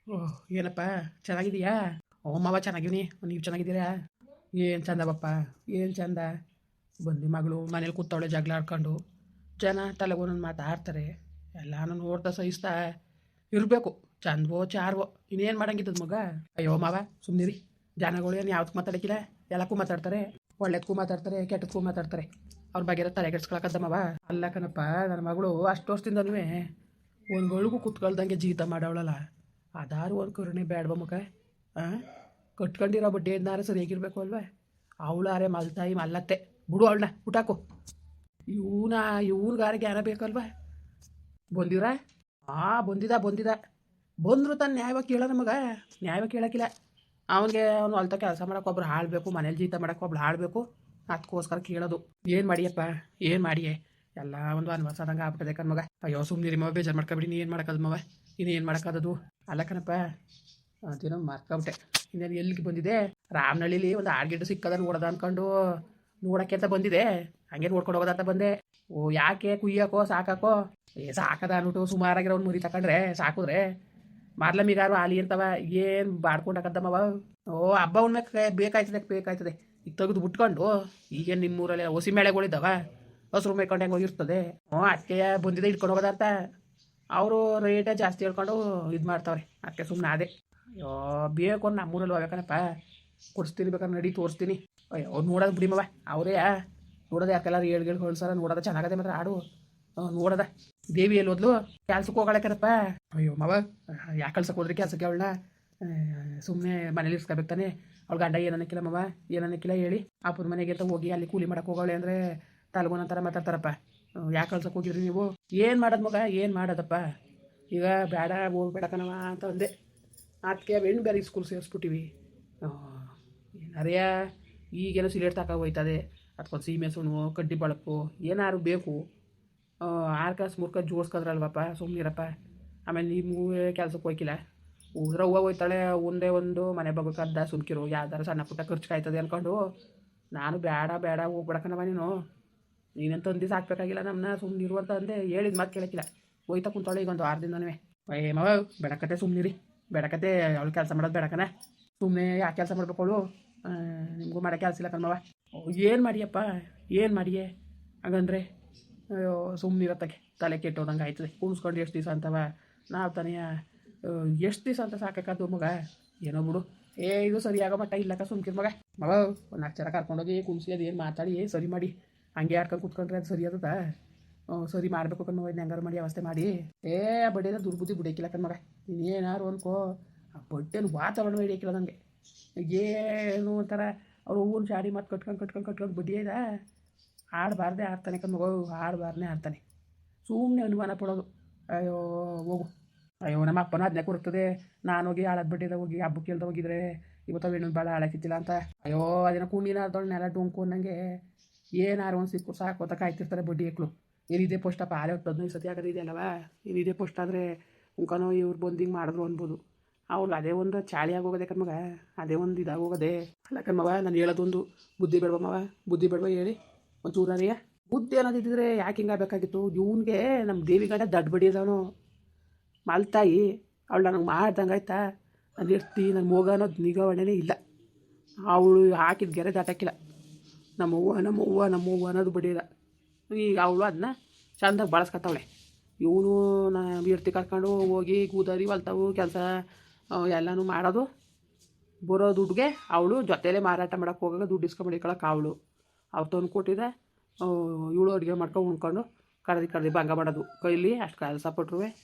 ಓಹ್! ಏನಪ್ಪ ಚೆನ್ನಾಗಿದೀಯಾ? ಓ ಮಾವ ಚೆನ್ನಾಗಿವ್ನಿ. ನೀವು ಚೆನ್ನಾಗಿದ್ದೀರಾ? ಏನು ಚಂದ ಬಪ್ಪ, ಏನು ಚಂದ. ಬಂದು ಮಗಳು ಮನೇಲಿ ಕೂತವಳೆ ಜಗಳ ಆಡ್ಕೊಂಡು. ಜನ ತಲೆಗೆ ಒಂದೊಂದು ಮಾತಾಡ್ತಾರೆ. ಎಲ್ಲಾನು ನೋಡ್ತಾ ಸಹಿಸ್ತಾ ಇರಬೇಕು. ಚಂದವೋ ಚಾರ್ವೋ ಇನ್ನೇನು ಮಾಡಂಗಿದ್ದದ ಮಗ. ಅಯ್ಯೋ ಮಾವ ಸುಮ್ಮನಿರಿ. ಜನಗಳು ಏನು ಯಾವ್ದಕ್ಕೂ ಮಾತಾಡಕ್ಕಿಲ್ಲ. ಎಲ್ಲಕ್ಕೂ ಮಾತಾಡ್ತಾರೆ. ಒಳ್ಳೇದಕ್ಕೂ ಮಾತಾಡ್ತಾರೆ, ಕೆಟ್ಟದಕ್ಕೂ ಮಾತಾಡ್ತಾರೆ. ಅವ್ರ ಬಗ್ಗೆ ತಲೆ ಕೆಡ್ಸ್ಕೊಳಕದ್ದ ಮಾವ. ಅಲ್ಲ ಕಣಪ್ಪ, ನನ್ನ ಮಗಳು ಅಷ್ಟು ವರ್ಷದಿಂದನೂ ಒಂದು ಗಳಿಗೂ ಕುತ್ಕೊಳ್ದಂಗೆ ಜೀವಿತ ಮಾಡವಳಲ್ಲ. ಅದಾರು ಒಂದು ಕರುಣೆ ಬೇಡವ ಮಗ. ಹಾಂ, ಕಟ್ಕೊಂಡಿರೋ ಬಡ್ಡಿ ಏನಾರು ಸರಿಯಾಗಿರ್ಬೇಕು ಅಲ್ವಾ? ಅವಳಾರೆ ಮಲ್ತಾಯಿ ಮಲ್ಲತ್ತೆ. ಬಿಡು ಅವಳನ್ನ ಊಟಾಕು. ಇವನ ಇವ್ರಿಗಾರೆ ಜ್ಞಾನ ಬೇಕಲ್ವಾ? ಬಂದಿವ್ರಾ? ಬಂದಿದ ಬಂದರು ತಾನು ನ್ಯಾಯವಾಗಿ ಕೇಳೋಣ ಮಗ. ನ್ಯಾಯವಾಗಿ ಕೇಳೋಕ್ಕಿಲ್ಲ. ಅವನು ಅಲ್ತ ಕೆಲಸ ಮಾಡೋಕೆ ಒಬ್ರು ಹಾಳಬೇಕು, ಮನೇಲಿ ಜೀತ ಮಾಡೋಕೆ ಒಬ್ಳು ಹಾಳಬೇಕು. ಅದಕ್ಕೋಸ್ಕರ ಕೇಳೋದು. ಏನು ಮಾಡಿಯಪ್ಪ, ಏನು ಮಾಡಿಯೇ? ಎಲ್ಲ ಒಂದು ಅನ್ವರ್ಸಾದಂಗೆ ಆಗ್ಬಿಟ್ಟದೆ ಕಣ್ ಮಗ. ಅಯ್ಯೋ ಸುಮ್ಮನಿರಿ ಮಗ, ಬೇಜಾರು ಮಾಡ್ಕೊಬಿಡಿ. ನೀ ಏನು ಮಾಡೋಕ್ಕದ ಮವ? ಇನ್ನೇನು ಮಾಡೋಕ್ಕದದು? ಅಲ್ಲ ಕಣಪ್ಪ, ಅದೇನೋ ಮರ್ಕೊಬಿಟ್ಟೆ. ಇನ್ನೇನು ಎಲ್ಲಿಗೆ ಬಂದಿದೆ? ರಾಮನಹಳ್ಳಿಲಿ ಒಂದು ಆಡ್ಗಿಡ್ಡು ಸಿಕ್ಕದ ನೋಡೋದ ಅಂದ್ಕೊಂಡು ನೋಡೋಕ್ಕೆ ಅಂತ ಬಂದಿದೆ. ಹಂಗೆ ನೋಡ್ಕೊಂಡು ಹೋಗೋದಂತ ಬಂದೆ. ಓ ಯಾಕೆ ಕುಯ್ಯಕೋ ಸಾಕಾಕೋ? ಸಾಕದ ಅಂದ್ಬಿಟ್ಟು ಸುಮಾರಾಗಿರೋ ಒಂದು ಮುರಿ ತಗೊಂಡ್ರೆ ಸಾಕಿದ್ರೆ ಮಾರ್ಲ ಮೀಗಾರು ಆಲಿ ಅಂತವ ಏನು ಬಾಡ್ಕೊಂಡಾಕದ್ದಮ್ಮವ. ಓ ಹಬ್ಬ ಉಣ್ಮೆ ಬೇಕಾಯ್ತದೆ. ಈಗ ತೆಗೆದು ಬಿಟ್ಕೊಂಡು ಈಗೇನು ನಿಮ್ಮೂರಲ್ಲಿ ಹೊಸಿ ಮೇಳೆಗಳಿದ್ದಾವ? ಹಸ್ರು ಮೇಯ್ಕೊಂಡು ಹೆಂಗೆ ಹೋಗಿರ್ತದೆ. ಅದಕ್ಕೆ ಬಂದಿದೆ ಇಟ್ಕೊಂಡು ಹೋಗೋದಂತ. ಅವರು ರೇಟೇ ಜಾಸ್ತಿ ಹೇಳ್ಕೊಂಡು ಇದು ಮಾಡ್ತಾವ್ರೆ. ಅದಕ್ಕೆ ಸುಮ್ಮನೆ ಅದೇ. ಅಯ್ಯೋ ಬೇಕು ನಮ್ಮೂರಲ್ಲಿ ಹೋಗ್ಬೇಕನಪ್ಪ. ಕೊಡಿಸ್ತೀನಿ ಬೇಕಾದ್ರೆ ನಡಿ ತೋರಿಸ್ತೀನಿ. ಅಯ್ಯೋ ಅವ್ರು ನೋಡೋದು ಬಿಡಿ ಮವ. ಅವರೇ ನೋಡೋದು ಯಾಕೆಲ್ಲಾರು ಏಳ್ಗೇಳು ಹೊಳ್ಸಾರ ನೋಡೋದ ಚೆನ್ನಾಗದೆ ಮಾತ್ರ ಹಾಡು. ನೋಡೋದ ದೇವಿ ಎಲ್ಲಿ ಹೋದ್ಲು? ಕೆಲ್ಸಕ್ಕೆ ಹೋಗಳಕ್ಕನಪ್ಪ. ಅಯ್ಯೋ ಮವ, ಯಾಕೆ ಕಳ್ಸಕ್ಕೆ ಹೋದ್ರಿ ಕೆಲಸಕ್ಕೆ ಅವಳನ್ನ? ಸುಮ್ಮನೆ ಮನೇಲಿ ಇರ್ಸ್ಕೋಬೇಕು ತಾನೆ. ಅವ್ಳ ಗಂಡ ಏನನ್ನಕ್ಕಿಲ್ಲ ಮವ, ಏನನ್ನಕ್ಕಿಲ್ಲ ಹೇಳಿ. ಅಪ್ಪನ ಮನೆಗೆ ಅಂತ ಹೋಗಿ ಅಲ್ಲಿ ಕೂಲಿ ಮಾಡಕ್ಕೆ ಹೋಗೋಳೆ ಅಂದರೆ ತಲೆಗೊಂದೊಂಥರ ಮಾತಾಡ್ತಾರಪ್ಪ. ಯಾಕೆ ಕಳ್ಸಕ್ಕೆ ಹೋಗಿದ್ರಿ ನೀವು? ಏನು ಮಾಡೋದು ಮಗ, ಏನು ಮಾಡೋದಪ್ಪ? ಈಗ ಬೇಡ ಹೋಗ್ಬೇಡ ಕಣವ ಅಂತ ಅಂದೆ. ಅದಕ್ಕೆ ಹೆಣ್ಣು ಬೇರೆ ಸ್ಕೂಲ್ ಸೇರಿಸ್ಬಿಟ್ಟಿವಿ. ಏನಾರೇ ಈಗೇನೋ ಸಿಲೇಟ್ ತಗೋ ಹೋಯ್ತದೆ. ಅದಕ್ಕೊಂದು ಸೀಮೆ ಸುಣ್ಣು ಕಡ್ಡಿ ಬಳಪು ಏನಾರು ಬೇಕು. 6 ಕಾಸು 3 ಕಾಸು ಜೋಡಿಸ್ಕೊದ್ರಲ್ವಪ್ಪ, ಸುಮ್ಮನಿರಪ್ಪ. ಆಮೇಲೆ ನೀವು ಕೆಲ್ಸಕ್ಕೆ ಹೋಯ್ಕಿಲ್ಲ. ಊರ ಹೂವು ಹೋಯ್ತಾಳೆ. ಒಂದೇ ಒಂದು ಮನೆ ಬಗ್ಗಕ್ಕದ್ದ ಸುಮ್ಕಿರು. ಯಾವ್ದಾರು ಸಣ್ಣ ಪುಟ್ಟ ಖರ್ಚು ಕಾಯ್ತದೆ ಅಂದ್ಕೊಂಡು ನಾನು ಬೇಡ ಹೋಗ್ಬಿಡಕನವ ನೀನು. ನೀನಂತ ಒಂದು ದಿವಸ ಹಾಕ್ಬೇಕಾಗಿಲ್ಲ ನಮ್ಮನ್ನ. ಸುಮ್ಮನಿರು ಅಂತ ಅಂದೆ. ಹೇಳಿದ ಮಾತು ಕೇಳಕ್ಕಿಲ್ಲ. ಹೋಯ್ತಾ ಕುಂತಾಳೆ ಈಗ ಒಂದು 6 ದಿನವೇ. ಮವ ಬೆಡಕತೆ ಸುಮ್ಮನಿರಿ. ಬೆಡಕತೆ ಅವಳು ಕೆಲಸ ಮಾಡೋದು ಬೆಡಕನ. ಸುಮ್ಮನೆ ಯಾಕೆ ಕೆಲಸ ಮಾಡ್ಬೇಕು ಅವಳು? ನಿಮಗೂ ಮಾಡೋ ಕೆಲಸ ಇಲ್ಲ ಕಣ್ಮವ. ಏನು ಮಾಡಿಯಪ್ಪ, ಏನು ಮಾಡಿಯೇ ಹಾಗಂದ್ರೆ? ಅಯ್ಯೋ ಸುಮ್ಮನಿರತ್ತಗೆ ತಲೆ ಕೆಟ್ಟೋದಂಗೆ ಆಯ್ತದೆ. ಕುಣಿಸ್ಕೊಂಡು ಎಷ್ಟು ದಿವಸ ಅಂತವ ನಾವು ತಾನೇ. ಎಷ್ಟು ದಿವಸ ಅಂತ ಸಾಕಾಕದು ಮಗ. ಏನೋ ಬಿಡು. ಇದು ಸರಿಯಾಗೋ ಮಟ್ಟ ಇಲ್ಲಕ್ಕ ಸುಮ್ಕಿರ್ ಮಗ. ಮಗ ಒಂದು ಅಕ್ಷರ ಕರ್ಕೊಂಡೋಗಿ ಕುಣಿಸಿ ಅದೇನು ಮಾತಾಡಿ ಸರಿ ಮಾಡಿ ಹಂಗೆ ಆಡ್ಕೊಂಡು ಕೂತ್ಕೊಂಡ್ರೆ ಅದು ಸರಿ ಅದದ? ಸರಿ ಮಾಡಬೇಕು ಕಣ್ಮಗ. ಇದನ್ನ ಹೆಂಗಾರು ಮಾಡಿ ವ್ಯವಸ್ಥೆ ಮಾಡಿ. ಬಡ್ಡಿನ ದುರ್ಬುದ್ಧಿ ಬಿಡೋಕ್ಕಿಲ್ಲ ಕಣ್ಮಗ. ಇನ್ನೇನಾರು ಅನ್ಕೋ, ಆ ಬಡ್ಡೇನು ವಾತಾವರಣ ಹಿಡಿಯೋಕ್ಕಿಲ್ಲ ನನಗೆ. ಏನು ಒಂಥರ ಅವ್ರು ಹೂವಿನ ಶಾಡಿ ಮತ್ತು ಕಟ್ಕೊಂಡು ಬಡ್ಡಿ ಇದೆ. ಆಡಬಾರ್ದೆ ಆಡ್ತಾನೆ ಕಣ್ಮಗ. ಆಡಬಾರ್ದೇ ಆಡ್ತಾನೆ. ಸುಮ್ಮನೆ ಅನುಮಾನ ಪಡೋದು. ಅಯ್ಯೋ ಹೋಗು. ಅಯ್ಯೋ ನಮ್ಮ ಅಪ್ಪನ ಅದನ್ನೇ ಕೊಡ್ತದೆ. ನಾನು ಹೋಗಿ ಆಳದ ಬಡ್ಡಿದ ಹೋಗಿ ಹಬ್ಬಕ್ಕೆ ಕೇಳ್ದ ಹೋಗಿದ್ರೆ ಇವತ್ತು ಹೆಣ್ಣು ಭಾಳ ಹಾಳಾಕಿತ್ತಿಲ್ಲ ಅಂತ. ಅಯ್ಯೋ ಅದೇನೋ ಕುಂಡಿನ ಅರ್ದೊಳ್ನೆಲ್ಲ ಡೊಂಕು ಅನ್ನಂಗೆ ಏನಾರು ಒಂದು ಸಿಕ್ಕು ಸಾಕೋತ ಕಾಯ್ತಿರ್ತಾರೆ ಬಡ್ಡಿ ಎಕ್ಳು. ಏನಿದೆ ಪೋಸ್ಟಪ್ಪ ಆಲೆ 15 ಸತಿ ಆಗೋದು ಇದೆಯಲ್ಲವ. ಏನಿದೆ ಪೋಸ್ಟ್ ಆದರೆ ಉಂಕನೋ ಇವ್ರು ಬಂದು ಹಿಂಗೆ ಮಾಡಿದ್ರು ಅನ್ಬೋದು. ಅವ್ಳು ಅದೇ ಒಂದು ಚಾಳಿ ಆಗೋಗೋದೆ ಕಣ್ಮಗ. ಅದೇ ಒಂದು ಇದಾಗೋಗೋದೆ. ಅಲ್ಲ ಕಣ್ಮವ, ನಾನು ಹೇಳೋದೊಂದು ಬುದ್ಧಿ ಬೇಡವ ಮವ. ಬುದ್ಧಿ ಬೇಡವ ಹೇಳಿ ಒಂಚೂರೇ. ಬುದ್ಧಿ ಅನ್ನೋದಿದ್ದರೆ ಯಾಕೆ ಹಿಂಗಾಗಬೇಕಾಗಿತ್ತು? ಇವನಿಗೆ ನಮ್ಮ ದೇವಿ ಗಂಡ ದಡ್ಡ ಬಡಿ ಅದವನು ಮಲ್ತಾಯಿ. ಅವಳು ನನಗೆ ಮಾಡ್ದಂಗೆ ಆಯ್ತಾ? ನಾನು ಇರ್ತಿ ನನ್ನ ಮೋಗ ಅನ್ನೋದು ನಿಗಾವಣೆನೇ ಇಲ್ಲ. ಅವಳು ಹಾಕಿದ ಗೆರೆ ದಾಟಕ್ಕಿಲ್ಲ. ನಮ್ಮವ್ವ ಅನ್ನೋದು ಬಡಿಯಲ್ಲ. ಈಗ ಅವಳು ಅದನ್ನ ಚೆಂದಾಗಿ ಬಳಸ್ಕೊತಾವಳೆ. ಇವನು ಇರ್ತಿ ಕರ್ಕೊಂಡು ಹೋಗಿ ಕೂದರಿ ಹೊಲ್ತಾವು ಕೆಲಸ ಎಲ್ಲನೂ ಮಾಡೋದು. ಬರೋ ದುಡ್ಡಿಗೆ ಅವಳು ಜೊತೆಲೇ ಮಾರಾಟ ಮಾಡೋಕ್ಕೆ ಹೋಗಾಗ ದುಡ್ಡು ಇಸ್ಕೊಂಬಡಿಕೊಳಕ್ಕೆ ಅವಳು ಅವ್ರು ತಂದು ಕೊಟ್ಟಿದ್ದೆ. ಇವಳು ಅಡುಗೆ ಮಾಡ್ಕೊಂಡು ಉಣ್ಕೊಂಡು ಕರ್ದು ಭಂಗ ಮಾಡೋದು. ಕೈಲಿ ಅಷ್ಟು ಕೆಲಸ ಪಟ್ಟರು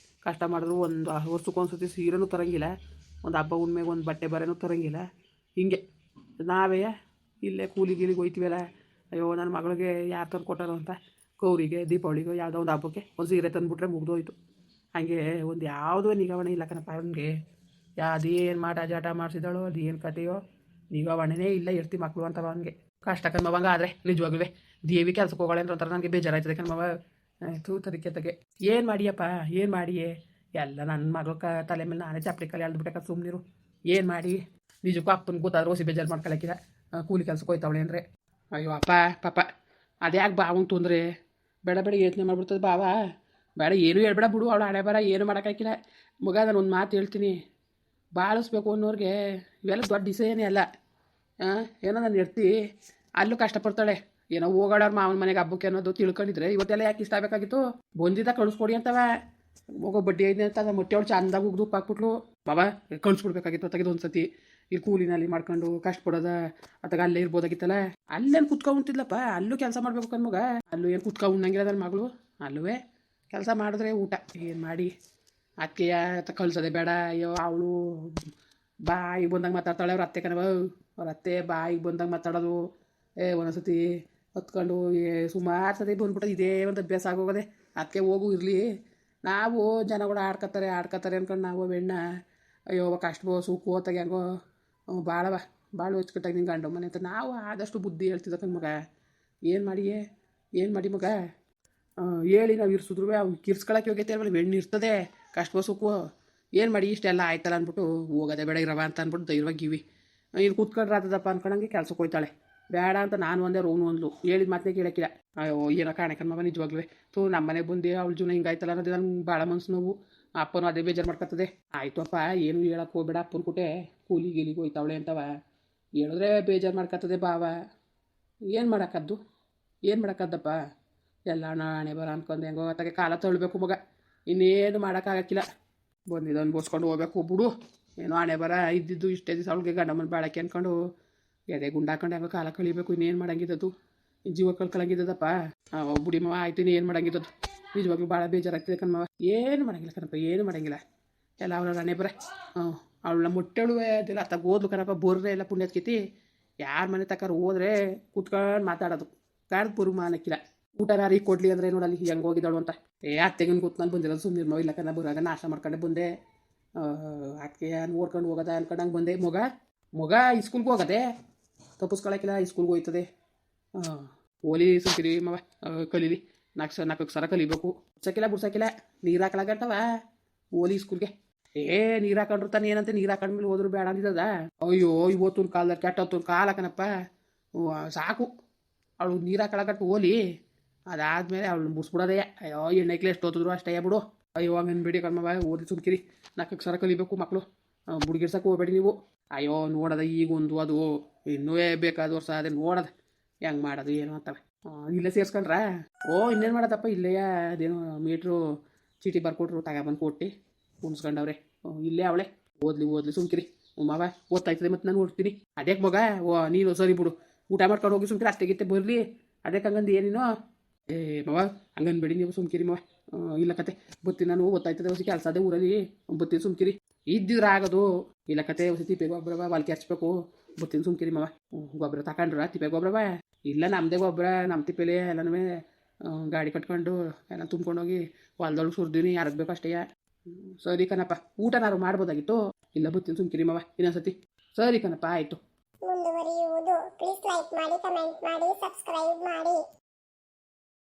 ಕಷ್ಟ ಮಾಡಿದ್ರು ಒಂದು ವರ್ಷಕ್ಕೊಂದ್ಸತಿ ಸೀರೆನೂ ತರಂಗಿಲ್ಲ. ಒಂದು ಹಬ್ಬ ಉಣ್ಮೆಗೆ ಒಂದು ಬಟ್ಟೆ ಬರೆನೂ ತರಂಗಿಲ್ಲ. ಹಿಂಗೆ ನಾವೇ ಇಲ್ಲೇ ಕೂಲಿಗಿಲಿಗೆ ಹೋಯ್ತೀವಲ್ಲ. ಅಯ್ಯೋ ನನ್ನ ಮಗಳಿಗೆ ಯಾರು ತಂದು ಕೊಟ್ಟಾರೋ ಅಂತ ಗೌರಿಗೆ ದೀಪಾವಳಿಗೋ ಯಾವುದೋ ಒಂದು ಹಬ್ಬಕ್ಕೆ ಒಂದು ಸೀರೆ ತಂದುಬಿಟ್ರೆ ಮುಗ್ದೋಯ್ತು. ಹಾಗೆ ಒಂದು ಯಾವುದೋ ನಿಗಾವಣೆ ಇಲ್ಲ ಕಣಪ್ಪ ಅವನಿಗೆ. ಅದೇನು ಮಾಟ ಜಾಟ ಮಾಡಿಸಿದಳು, ಅದೇನು ಕತೆಯೋ ನಿಗಾವಣೆನೇ ಇಲ್ಲ. ಇರ್ತಿ ಮಕ್ಕಳು ಅಂತವ ಅವನಿಗೆ. ಕಷ್ಟ ಕಣ್ಮವಂಗ ಆದರೆ ನಿಜವಾಗ್ಲೂ ದೇವಿ ಕೆಲ್ಸಕ್ಕೆ ಹೋಗೋಳೆ ಅಂದ್ರೆ ಒಂಥರ ನನಗೆ ಬೇಜಾರಾಯ್ತದೆ ಕಣ್ಮವ. ತದಕ್ಕೆ ತಗೆ ಏನು ಮಾಡಿಯಪ್ಪ, ಏನು ಮಾಡಿಯೇ? ಎಲ್ಲ ನನ್ನ ಮಗಳು ತಲೆ ಮೇಲೆ ನಾನೇ ಚಾಪಡಿ ಕಲೆ ಎಳ್ದುಬಿಟ್ಟೆ. ಸುಮ್ಮನಿರು. ಏನು ಮಾಡಿ ನಿಜಕ್ಕೂ ಅಪ್ಪನ ಗೊತ್ತಾದ್ರೂ ಹೊಸಿ ಬೇಜಾರು ಮಾಡ್ಕೊಳಕ್ಕಿಲ್ಲ. ಕೂಲಿ ಕೆಲ್ಸಕ್ಕೆ ಹೋಯ್ತಾವಳೆ ಅಂದರೆ. ಅಯ್ಯೋ ಅಪ್ಪ ಪಾಪ ಅದ್ಯಾಕೆ ಬಾವಂಗೆ ತೊಂದರೆ? ಬೇಡ ಯೋಚನೆ ಮಾಡ್ಬಿಡ್ತದೆ ಬಾವ. ಬೇಡ ಏನು ಹೇಳ್ಬೇಡ ಬಿಡು. ಅವಳು ಹಣೆ ಬರ ಏನು ಮಾಡೋಕ್ಕಾಗಿಲ್ಲ ಮಗ. ನಾನು ಒಂದು ಮಾತು ಹೇಳ್ತೀನಿ. ಬಾಳಿಸ್ಬೇಕು ಅನ್ನೋರಿಗೆ ಇವೆಲ್ಲ ದೊಡ್ಡ ಡಿಸೈನೇ ಅಲ್ಲ. ಏನೋ ನಾನು ಇರ್ತಿ ಅಲ್ಲೂ ಕಷ್ಟಪಡ್ತಾಳೆ. ಏನೋ ಹೋಗೋಳವ್ರ ಮಾವನ ಮನೆಗೆ ಹಬ್ಬಕ್ಕೆ ಅನ್ನೋದು ತಿಳ್ಕೊಂಡಿದ್ರೆ ಇವತ್ತೆಲ್ಲ ಯಾಕೆ ಇಷ್ಟ ಆಗಬೇಕಾಗಿತ್ತು. ಬಂದಿದ್ದ ಕಳಿಸ್ಕೊಡಿ ಅಂತವ ಹೋಗೋ ಬಡ್ಡಿ ಐದು ಅಂತ ಮೊಟ್ಟೆ ಅವಳು ಚಂದಾಗಿ ಉಗ್ದು ಉಪ್ಪು ಹಾಕ್ಬಿಟ್ಲು. ಬಾಬಾ ಕಳಿಸ್ಬಿಡ್ಬೇಕಾಗಿತ್ತು ತೆಗೆದು ಒಂದು ಸತಿ ಇಲ್ಲಿ ಕೂಲಿನಲ್ಲಿ ಮಾಡ್ಕೊಂಡು ಕಷ್ಟಪಡೋದ ಅಥವಾ ಅಲ್ಲೇ ಇರ್ಬೋದಾಗಿತ್ತಲ್ಲ. ಅಲ್ಲೇನು ಕುತ್ಕೊಂಡ್ತಿದ್ಲಪ್ಪ, ಅಲ್ಲೂ ಕೆಲಸ ಮಾಡ್ಬೇಕು ಕಣ್ಮಗ. ಅಲ್ಲೂ ಏನು ಕುತ್ಕೊಂಡು ಉಣ್ಣಂಗಿಲ್ಲ ನನ್ನ ಮಗಳು. ಅಲ್ಲೂ ಕೆಲಸ ಮಾಡಿದ್ರೆ ಊಟ ಏನು ಮಾಡಿ ಅದಕ್ಕೆಯ ಕಳ್ಸೋದೆ ಬೇಡ. ಅಯ್ಯೋ ಅವಳು ಬಾಯಿಗೆ ಬಂದಂಗೆ ಮಾತಾಡ್ತಾಳೆ ಅವ್ರ ಅತ್ತೆ ಕಣವ. ಅವ್ರ ಅತ್ತೆ ಬಾಯಿಗೆ ಬಂದಂಗೆ ಮಾತಾಡೋದು. ಒಂದೊಂದ್ಸತಿ ಹೊತ್ಕೊಂಡು ಸುಮಾರು ಸತಿ ಬಂದ್ಬಿಟ್ಟು ಇದೇ ಒಂದು ಅಭ್ಯಾಸ ಆಗೋಗದೆ. ಅದಕ್ಕೆ ಹೋಗು ಇರಲಿ. ನಾವು ಜನಗಳು ಆಡ್ಕೊತಾರೆ ಅಂದ್ಕೊಂಡು ನಾವು ಬೆಣ್ಣ ಅಯ್ಯೋ ಕಷ್ಟವೋ ಸುಖವೋ ತೆಗೆ ಹಂಗೋ ಭಾಳವ ಭಾಳ ಹೊಚ್ಕಟ್ಟಾಗಿ ನಿಂಗೆ ಗಂಡು ಮನೆ ಅಂತ ನಾವು ಆದಷ್ಟು ಬುದ್ಧಿ ಹೇಳ್ತಿದ್ದ ಮಗ. ಏನು ಮಾಡಿ ಮಗ ಹೇಳಿ ನಾವು ಇರ್ಸಿದ್ರು ಅವ್ನು ಕಿರ್ಸ್ಕೊಳಕ್ಕೆ ಹೋಗೈತೆ ಅಲ್ವಲ್ಲ. ಬೆಣ್ಣು ಇರ್ತದೆ ಕಷ್ಟವೋ ಸುಖವೋ ಏನು ಮಾಡಿ ಇಷ್ಟೆಲ್ಲ ಆಯ್ತಲ್ಲ ಅಂದ್ಬಿಟ್ಟು ಹೋಗೋದೆ ಬೇಡ ಇರವ ಅಂತ ಅಂದ್ಬಿಟ್ಟು ಧೈರ್ಯವಾಗಿವಿ. ಇಲ್ಲಿ ಕೂತ್ಕೊಂಡ್ರೆ ಆತದಪ್ಪ ಅನ್ಕೊಂಡಂಗೆ ಕೆಲ್ಸಕ್ಕೆ ಹೋಯ್ತಾಳೆ. ಬೇಡ ಅಂತ ನಾನು ಒಂದೇ ರೋನು ಅಂದ್ಲು. ಹೇಳಿದ ಮಾತೇ ಕೇಳಕ್ಕಿಲ್ಲ. ಅಯ್ಯೋ ಏನೋ ಕಾಣಕನ್ಮವ ನಿಜವಾಗ್ಲೂ ನಮ್ಮ ಮನೆಗೆ ಬಂದು ಅವಳ ಜೀವನ ಹಿಂಗಾಯ್ತಲ್ಲ ಅನ್ನೋದು ನಂಗೆ ಭಾಳ ಮನ್ಸು ನೋವು. ಅಪ್ಪನೂ ಅದೇ ಬೇಜಾರು ಮಾಡ್ಕೊತದೆ. ಆಯಿತು ಅಪ್ಪ ಏನು ಹೇಳಕ್ಕೆ ಹೋಗ್ಬೇಡ. ಅಪ್ಪನ ಕುಟೆ ಕೂಲಿ ಗೀಲಿಗೆ ಹೋಯ್ತಾವಳೆ ಅಂತವ ಹೇಳಿದ್ರೆ ಬೇಜಾರು ಮಾಡ್ಕೊತದೆ ಬಾವ. ಏನು ಮಾಡೋಕ್ಕದ್ದಪ್ಪ. ಎಲ್ಲ ನಾಣೆ ಬರ ಅನ್ಕೊಂಡು ಹೆಂಗೋ ಅತ್ತಾಗೆ ಕಾಲ ತಳ್ಳಬೇಕು ಮಗ. ಇನ್ನೇನು ಮಾಡೋಕ್ಕಾಗಕ್ಕಿಲ್ಲ. ಬಂದಿದ್ದು ಅನ್ಬೋಸ್ಕೊಂಡು ಹೋಗ್ಬೇಕು ಬಿಡು. ಏನೋ ಹಣೆ ಬರ ಇದ್ದಿದ್ದು ಇಷ್ಟೇ ದಿವಸ ಅವಳಿಗೆ ಗಂಡಮ್ಮನ ಬಾಳಕ್ಕೆ ಅಂದ್ಕೊಂಡು ಎದೆ ಗುಂಡಾಕೊಂಡು ಹೆಂಗೋ ಕಾಲ ಕಳಿಬೇಕು. ಇನ್ನೇನು ಮಾಡಂಗಿದ್ದದು, ಜೀವ ಕಳ್ಕೊಳಂಗಿದ್ದದಪ್ಪ. ಬುಡಿ ಮಾವ ಆಯ್ತು ಏನು ಮಾಡಂಗಿದ್ದದು. ನಿಜವಾಗ್ಲೂ ಭಾಳ ಬೇಜಾರಾಗ್ತಿದೆ ಕಣ್ಮವ. ಏನು ಮಾಡಂಗಿಲ್ಲ ಕಣಪ್ಪ, ಏನು ಮಾಡಂಗಿಲ್ಲ. ಎಲ್ಲ ಅವಳ ಹಣೆ ಬರ. ಅವಳನ್ನ ಮುಟ್ಟಳುವೆ ಅದೆಲ್ಲ ಅತ್ತಾಗ ಓದ್ಲು ಕಣಪ್ಪ. ಬೋರ್ರೆ ಎಲ್ಲ ಪುಣ್ಯತ್ಕೈತಿ. ಯಾರ ಮನೆ ತಕ್ಕಾರ ಹೋದ್ರೆ ಕೂತ್ಕೊಂಡು ಮಾತಾಡೋದು. ಕಾಡ್ದು ಪುರುಮಾನಕ್ಕಿಲ್ಲ. ಊಟನಾರು ಈಗ ಕೊಡ್ಲಿ ಅಂದರೆ ನೋಡಲ್ಲಿ ಹೆಂಗೆ ಹೋಗಿದ್ದಾಳು ಅಂತ. ಅತ್ತೆಗನ್ ಕೂತ್ ನಾನು ಬಂದಿರೋದು ಸುಮ್ಮನೆ ಇಲ್ಲ ಕಣ. ಬರಾಗ ನಾಶ ಮಾಡ್ಕೊಂಡೆ ಬಂದೆ. ಅದಕ್ಕೆ ನೋಡ್ಕೊಂಡು ಹೋಗೋದ ಅನ್ಕೊಂಡಂಗೆ ಬಂದೆ. ಮಗ ಸ್ಕೂಲ್ಗೆ ಹೋಗದೆ ತಪ್ಪಿಸ್ಕೊಳಕ್ಕಿಲ್ಲ. ಸ್ಕೂಲ್ಗೆ ಹೋಯ್ತದೆ. ಓಲಿ ಸುಂಕಿರಿ ಮವ ಕಲೀಲಿ. ನಾಲ್ಕು ಸರ ಕಲಿಬೇಕು. ಬಿಡ್ಸಕ್ಕಿಲ್ಲ ನೀರು ಹಾಕೊಳಗಂಟವ ಓಲಿ ಸ್ಕೂಲ್ಗೆ. ನೀರು ಹಾಕೊಂಡ್ರು ತಾನೆ ಏನಂತೆ. ನೀರು ಹಾಕೊಂಡ್ಮೇಲೆ ಹೋದ್ರು ಬೇಡ ಅಂದಿದ್ದದ. ಅಯ್ಯೋ ಇವತ್ತೊಂದು ಕಾಲದಲ್ಲಿ ಕೆಟ್ಟೊತ್ತೊಂದು ಕಾಲ ಹಾಕನಪ್ಪ. ಸಾಕು ಅವಳು ನೀರು ಹಾಕೊಳಗಟ್ಟು ಓಲಿ. ಅದಾದಮೇಲೆ ಅವಳು ಮುಡ್ಸ್ಬಿಡೋದೇ. ಅಯ್ಯೋ ಎಣ್ಣೆಕ್ಲೆ ಎಷ್ಟು ಓದಿದ್ರು ಅಷ್ಟೇ ಬಿಡು. ಅಯ್ಯೋ ಹಂಗನ್ ಬಿಡಿ ಕಣ್ಮವ. ಓದಿ ಸುಮ್ಕಿರಿ. 4 ಸರ ಕಲಿಬೇಕು ಮಕ್ಕಳು. ಬುಡ್ಗಿರ್ಸಕ್ಕೆ ಹೋಗ್ಬೇಡಿ ನೀವು. ಅಯ್ಯೋ ನೋಡೋದ ಈಗೊಂದು ಅದು ಇನ್ನೂ ಬೇಕಾದ ವರ್ಷ ಅದೇ ನೋಡೋದ ಹೆಂಗೆ ಮಾಡೋದು ಏನು ಅಂತವೆ. ಇಲ್ಲೇ ಸೇರಿಸ್ಕೊಂಡ್ರ ಇನ್ನೇನು ಮಾಡೋದಪ್ಪ. ಇಲ್ಲೇ ಅದೇನು ಮೀಟ್ರು ಚೀಟಿ ಬರ್ಕೊಟ್ರು ತಗೊಬಂದು ಕೊಟ್ಟು ಉಣ್ಸ್ಕೊಂಡವ್ರೆ. ಇಲ್ಲೇ ಅವಳೆ ಓದ್ಲಿ ಸುಮ್ಕಿರಿ. ಮಾವ ಓದ್ತಾಯ್ತದೆ ಮತ್ತು ನಾನು ಓಡ್ತೀನಿ. ಅದೇಕ್ಕೆ ಮಗ ನೀನು ಸರಿ ಬಿಡು. ಊಟ ಮಾಡ್ಕೊಂಡು ಹೋಗಿ ಸುಮ್ಕಿರಿ. ಅಷ್ಟೇಗಿತ್ತೆ ಬರಲಿ. ಅದಕ್ಕೆ ಹಂಗಂದು ಏನೇನೋ ಮವ ಹಂಗನ್ಬೇಡಿ ನೀವು ಸುಮ್ಕಿರಿ ಮವ. ಇಲ್ಲ ಕತೆ ಬತ್ತೀನಿ ನಾನು. ಓದ್ತಾಯ್ತದೆ ಹೊಸ ಕೆಲಸ ಅದೇ ಊರಲ್ಲಿ. ಬತ್ತೀನಿ ಸುಮ್ಕಿರಿ. ಇದ್ದಿದ್ರೆ ಆಗೋದು. ಇಲ್ಲ ಕತೆ ಹೊಸ ತಿಪ್ಪೆ ಗೊಬ್ಬರವ ವಾಲ್ಕೆ ಹಚ್ಬೇಕು. ಬತ್ತೀನಿ ಸುಮ್ಕಿರಿ ಮವ. ಗೊಬ್ಬರ ತಗೊಂಡ್ರ ತಿಪ್ಪೆ ಗೊಬ್ಬರವ ಇಲ್ಲ ನಮ್ಮದೇ ಗೊಬ್ಬರ. ನಮ್ಮ ತಿಪ್ಪೆಲೆ ಎಲ್ಲನೂ ಗಾಡಿ ಕಟ್ಕೊಂಡು ಎಲ್ಲ ತುಂಬ್ಕೊಂಡೋಗಿ ಹೊಲ್ದೊಳಗೆ ಸುರಿದೀನಿ. ಯಾರಿಗೆ ಬೇಕು ಅಷ್ಟೇ. ಸರಿ ಕಣಪ್ಪ. ಊಟನಾರು ಮಾಡ್ಬೋದಾಗಿತ್ತು. ಇಲ್ಲ ಬತ್ತೀನಿ ಸುಮ್ಕಿರಿ ಮವ ಇನ್ನೊಂದ್ಸತಿ. ಸರಿ ಕಣಪ್ಪ ಆಯಿತು. ಮುಂದುವರಿಯುವುದು. ಪ್ಲೀಸ್ ಲೈಕ್ ಮಾಡಿ, ಕಮೆಂಟ್ ಮಾಡಿ, ಸಬ್ಸ್ಕ್ರೈಬ್ ಮಾಡಿ.